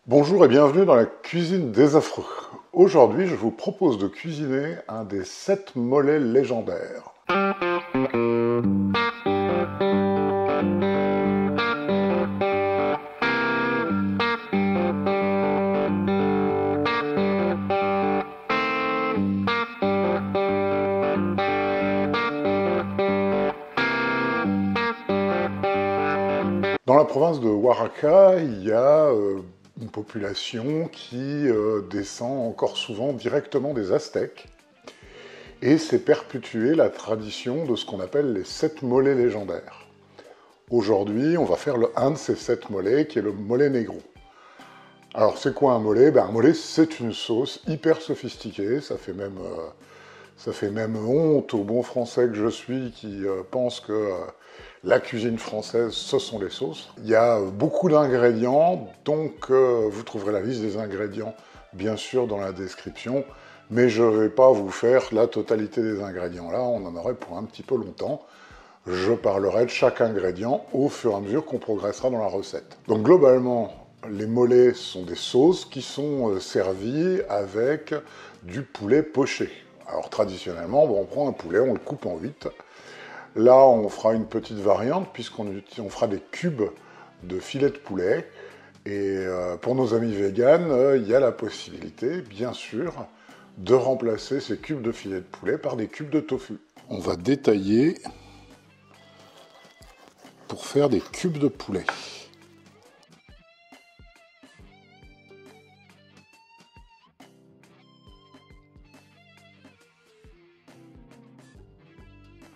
Bonjour et bienvenue dans la cuisine des affreux. Aujourd'hui, je vous propose de cuisiner un des 7 mollets légendaires. Dans la province de Oaxaca, il y a une population qui descend encore souvent directement des Aztèques et s'est perpétuée la tradition de ce qu'on appelle les 7 mollets légendaires. Aujourd'hui, on va faire un de ces 7 mollets qui est le mollet negro. Alors, c'est quoi un mollet? Un mollet, c'est une sauce hyper sophistiquée, ça fait même honte aux bons français que je suis qui pensent que la cuisine française, ce sont les sauces. Il y a beaucoup d'ingrédients, donc vous trouverez la liste des ingrédients, bien sûr, dans la description, mais je ne vais pas vous faire la totalité des ingrédients. Là, on en aurait pour un petit peu longtemps. Je parlerai de chaque ingrédient au fur et à mesure qu'on progressera dans la recette. Donc globalement, les mollets sont des sauces qui sont servies avec du poulet poché. Alors traditionnellement, on prend un poulet, on le coupe en 8. Là, on fera une petite variante puisqu'on fera des cubes de filet de poulet. Et pour nos amis véganes, il y a la possibilité, bien sûr, de remplacer ces cubes de filet de poulet par des cubes de tofu. On va détailler pour faire des cubes de poulet.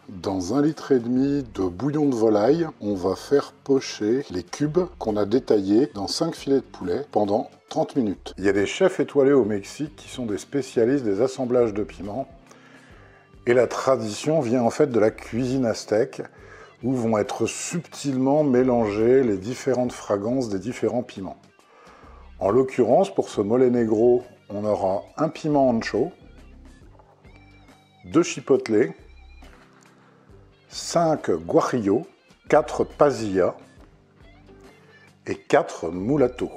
Dans 1,5 litre de bouillon de volaille, on va faire pocher les cubes qu'on a détaillés dans 5 filets de poulet pendant 30 minutes. Il y a des chefs étoilés au Mexique qui sont des spécialistes des assemblages de piments. Et la tradition vient en fait de la cuisine aztèque, où vont être subtilement mélangées les différentes fragrances des différents piments. En l'occurrence, pour ce mole negro, on aura un piment ancho, 2 chipotle, 5 guajillo, 4 pasillas et 4 mulatos.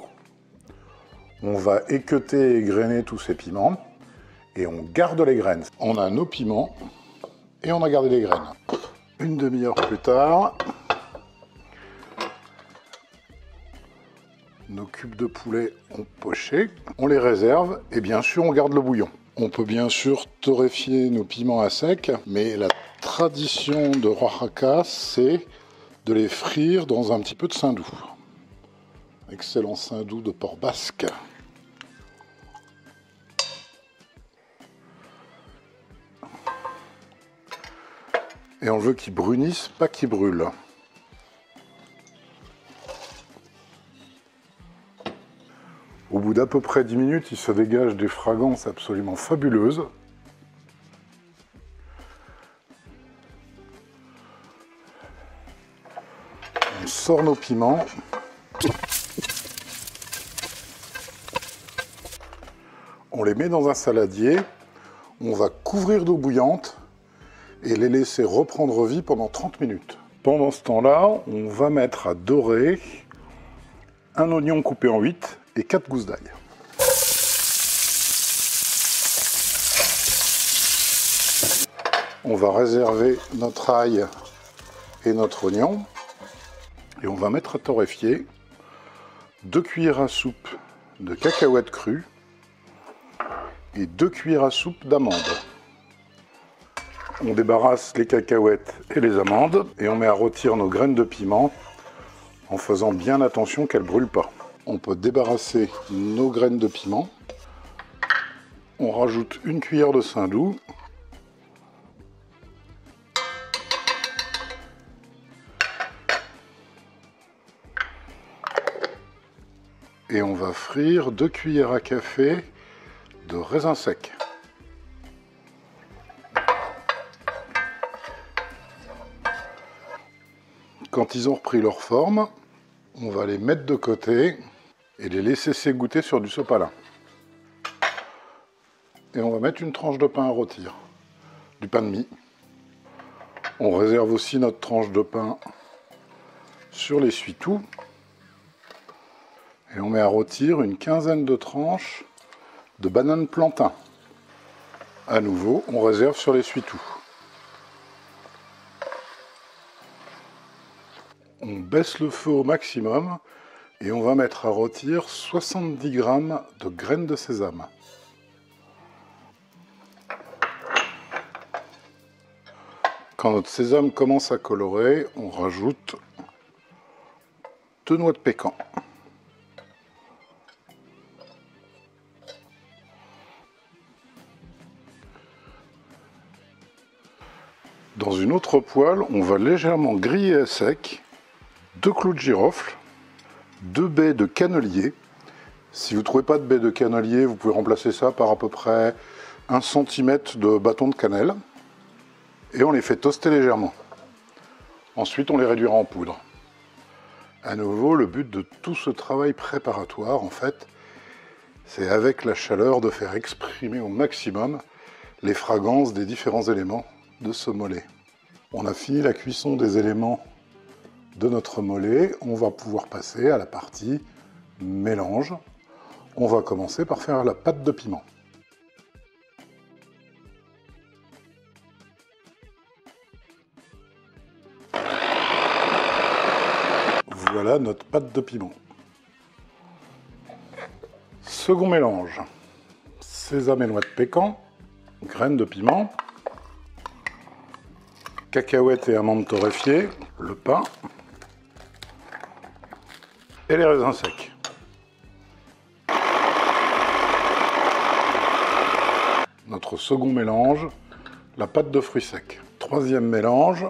On va équeuter et égrener tous ces piments et on garde les graines. On a nos piments et on a gardé les graines. Une demi-heure plus tard, nos cubes de poulet ont poché, on les réserve et bien sûr on garde le bouillon. On peut bien sûr torréfier nos piments à sec, mais la tradition de Oaxaca, c'est de les frire dans un petit peu de saindoux. Excellent saindoux de porc basque. Et on veut qu'ils brunissent, pas qu'ils brûlent. Au bout d'à peu près 10 minutes, il se dégage des fragrances absolument fabuleuses. On sort nos piments. On les met dans un saladier. On va couvrir d'eau bouillante et les laisser reprendre vie pendant 30 minutes. Pendant ce temps-là, on va mettre à dorer un oignon coupé en 8 et 4 gousses d'ail. On va réserver notre ail et notre oignon et on va mettre à torréfier 2 cuillères à soupe de cacahuètes crues et 2 cuillères à soupe d'amandes. On débarrasse les cacahuètes et les amandes et on met à rôtir nos graines de piment en faisant bien attention qu'elles ne brûlent pas. On peut débarrasser nos graines de piment. On rajoute une cuillère de saindoux. Et on va frire 2 cuillères à café de raisin sec. Quand ils ont repris leur forme, on va les mettre de côté et les laisser s'égoutter sur du sopalin. Et on va mettre une tranche de pain à rôtir, du pain de mie. On réserve aussi notre tranche de pain sur l'essuie-tout. Et on met à rôtir une quinzaine de tranches de bananes plantain. À nouveau, on réserve sur l'essuie-tout. On baisse le feu au maximum et on va mettre à rôtir 70 g de graines de sésame. Quand notre sésame commence à colorer, on rajoute 2 noix de pécan. Dans une autre poêle, on va légèrement griller à sec 2 clous de girofle, 2 baies de cannelier. Si vous ne trouvez pas de baies de cannelier, vous pouvez remplacer ça par à peu près 1 cm de bâton de cannelle. Et on les fait toaster légèrement. Ensuite, on les réduira en poudre. À nouveau, le but de tout ce travail préparatoire, en fait, c'est avec la chaleur de faire exprimer au maximum les fragrances des différents éléments de ce mollet. On a fini la cuisson des éléments de notre mollet. On va pouvoir passer à la partie mélange. On va commencer par faire la pâte de piment. Voilà notre pâte de piment. Second mélange, sésame et noix de pécan, graines de piment, cacahuètes et amandes torréfiées, le pain et les raisins secs. Notre second mélange, la pâte de fruits secs. Troisième mélange,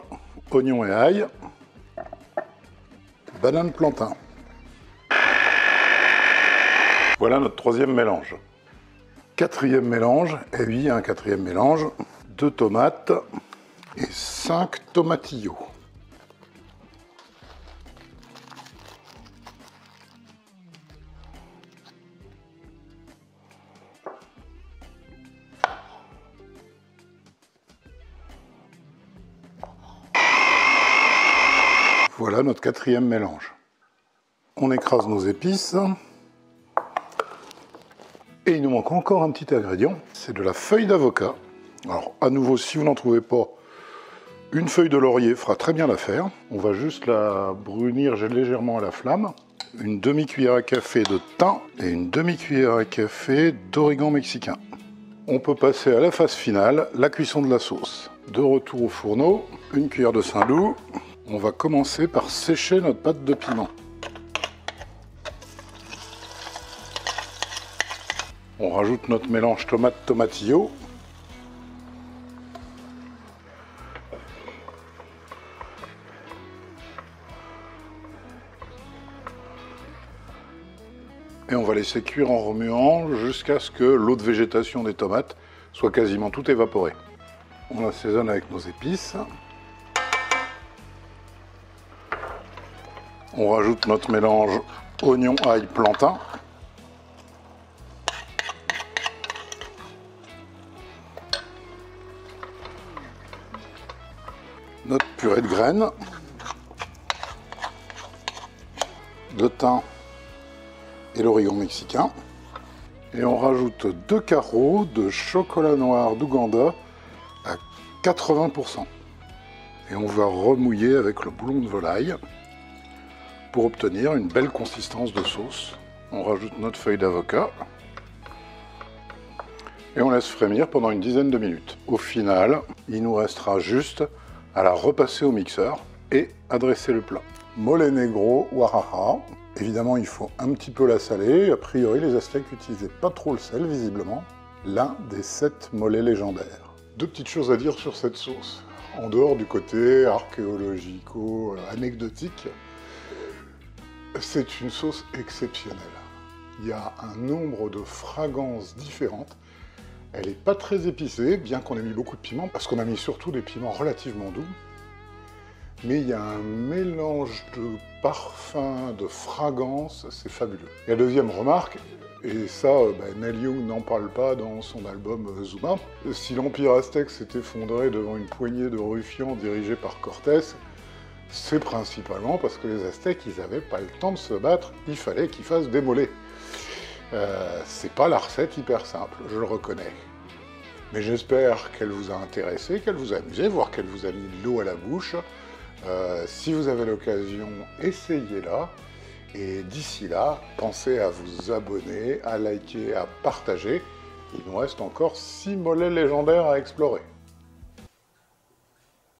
oignons et ail. Banane plantain. Voilà notre troisième mélange. Quatrième mélange, et oui, un quatrième mélange, 2 tomates et 5 tomatillos. Voilà notre quatrième mélange. On écrase nos épices. Et il nous manque encore un petit ingrédient, c'est de la feuille d'avocat. Alors à nouveau, si vous n'en trouvez pas, une feuille de laurier fera très bien l'affaire. On va juste la brunir légèrement à la flamme. Une demi-cuillère à café de thym et une demi-cuillère à café d'origan mexicain. On peut passer à la phase finale, la cuisson de la sauce. De retour au fourneau, une cuillère de saindoux. On va commencer par sécher notre pâte de piment. On rajoute notre mélange tomate-tomatillo. Et on va laisser cuire en remuant jusqu'à ce que l'eau de végétation des tomates soit quasiment toute évaporée. On assaisonne avec nos épices. On rajoute notre mélange oignon, ail, plantain. Notre purée de graines, de thym et l'origan mexicain. Et on rajoute 2 carreaux de chocolat noir d'Ouganda à 80%. Et on va remouiller avec le bouillon de volaille pour obtenir une belle consistance de sauce. On rajoute notre feuille d'avocat et on laisse frémir pendant une dizaine de minutes. Au final, il nous restera juste à la repasser au mixeur et à dresser le plat. Mole negro Oaxaca. Évidemment, il faut un petit peu la saler. A priori, les Aztèques n'utilisaient pas trop le sel, visiblement. L'un des 7 mollets légendaires. 2 petites choses à dire sur cette sauce. En dehors du côté archéologico-anecdotique, c'est une sauce exceptionnelle. Il y a un nombre de fragrances différentes. Elle n'est pas très épicée, bien qu'on ait mis beaucoup de piment, parce qu'on a mis surtout des piments relativement doux. Mais il y a un mélange de parfums, de fragrances, c'est fabuleux. Et la deuxième remarque, et ça, Neil Young n'en parle pas dans son album Zuma, si l'Empire aztèque s'est effondré devant une poignée de ruffians dirigés par Cortés, C'est principalement parce que les Aztèques, ils n'avaient pas le temps de se battre, il fallait qu'ils fassent des mollets. C'est pas la recette hyper simple, je le reconnais. Mais j'espère qu'elle vous a intéressé, qu'elle vous a amusé, voire qu'elle vous a mis de l'eau à la bouche. Si vous avez l'occasion, essayez-la. Et d'ici là, pensez à vous abonner, à liker, à partager. Il nous reste encore 6 mollets légendaires à explorer.